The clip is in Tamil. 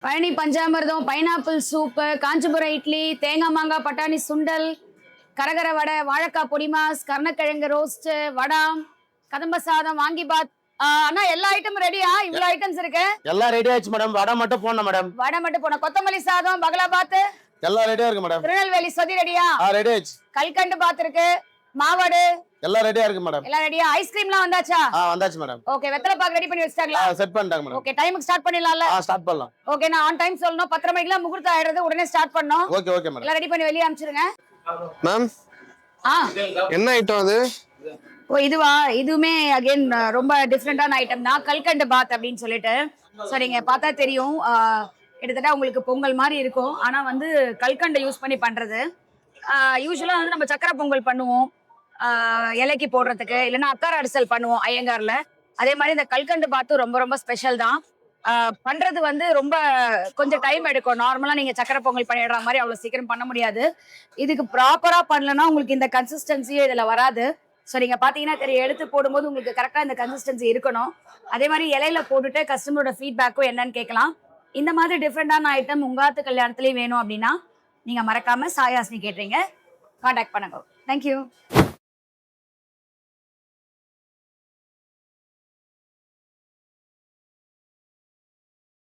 பழனி பஞ்சாமிர்தம், பைனாப்பிள் சூப்பு, காஞ்சிபுரம் இட்லி, தேங்காய் மாங்காய் பட்டாணி சுண்டல், கரகர வடை, வாழைக்காய் பொடிமாஸ், கருணக்கிழங்கு ரோஸ்ட், வடை, கதம்ப சாதம், வாங்கிபாத். அண்ணா எல்லா ஐட்டமும் ரெடியா? இவ்வளவு ஐட்டம்ஸ் இருக்கு. எல்லாம் ரெடி ஆயிடுச்சு மேடம். வடை மட்டும் போடணும் மேடம். வடை மட்டும் போடணும். கொத்தமல்லி சாதம், பகலாபாத் எல்லாம் ரெடியா இருக்கு மேடம். திருநெல்வேலி சொதி ரெடியா? ரெடி ஆயிடுச்சு. கல்கண்டு பாத் இருக்கு, மாவடு எல்லாம் ரெடியா இருக்கு மேடம். எல்லாம் ரெடியா? ஐஸ்கிரீம்லாம் வந்தாச்சா? வந்தாச்சு மேடம். ஓகே, வெத்தலை பாக்கு ரெடி பண்ணி வச்சிட்டாங்களா? செட் பண்ணிட்டாங்க மேடம். ஓகே, டைமுக்கு ஸ்டார்ட் பண்ணிடலாம்ல? ஸ்டார்ட் பண்ணலாம். ஓகே, நான் ஆன் டைம் சொல்லணும். 10:30 மணிக்குலாம் முகூர்த்தம் ஆயிடுறது, உடனே ஸ்டார்ட் பண்ணணும். Okay okay madam. எல்லாம் ரெடி பண்ணி வெளியே அனுப்பிச்சிருங்க மேம். என்ன ஐட்டம் அது? ஓ இதுவா? இதுவுமே அகைன் ரொம்ப டிஃப்ரெண்டான ஐட்டம் தான். கல்கண்டு பாத் அப்படின்னு சொல்லிட்டு. ஸோ நீங்கள் பார்த்தா தெரியும், கிட்டத்தட்ட உங்களுக்கு பொங்கல் மாதிரி இருக்கும். ஆனால் வந்து கல்கண்டை யூஸ் பண்ணி பண்ணுறது. யூஸ்வலாக வந்து நம்ம சக்கரை பொங்கல் பண்ணுவோம் இலைக்கு போடுறதுக்கு, இல்லைன்னா அக்கார அரிசல் பண்ணுவோம் ஐயங்காரில். அதே மாதிரி இந்த கல்கண்டு பாத்தும் ரொம்ப ரொம்ப ஸ்பெஷல் தான். பண்றது வந்து ரொம்ப கொஞ்சம் டைம் எடுக்கும். நார்மலா நீங்க சக்கரை பொங்கல் பண்ணிடுற மாதிரி அவ்வளவு சீக்கிரம் பண்ண முடியாது. இதுக்கு ப்ராப்பரா பண்ணலன்னா உங்களுக்கு இந்த கன்சிஸ்டன்சியே இதுல வராது. ஸோ நீங்க பாத்தீங்கன்னா தெரியும், எடுத்து போடும்போது உங்களுக்கு கரெக்டா இந்த கன்சிஸ்டன்சி இருக்கணும். அதே மாதிரி இலையில போட்டுட்டு கஸ்டமரோட ஃபீட்பேக்கும் என்னன்னு கேட்கலாம். இந்த மாதிரி டிஃப்ரெண்டான ஐட்டம் உங்காத்து கல்யாணத்துலயும் வேணும் அப்படின்னா நீங்க மறக்காம சாயாஸ்னி கேட்டீங்க கான்டாக்ட் பண்ணுங்க. தேங்க்யூ.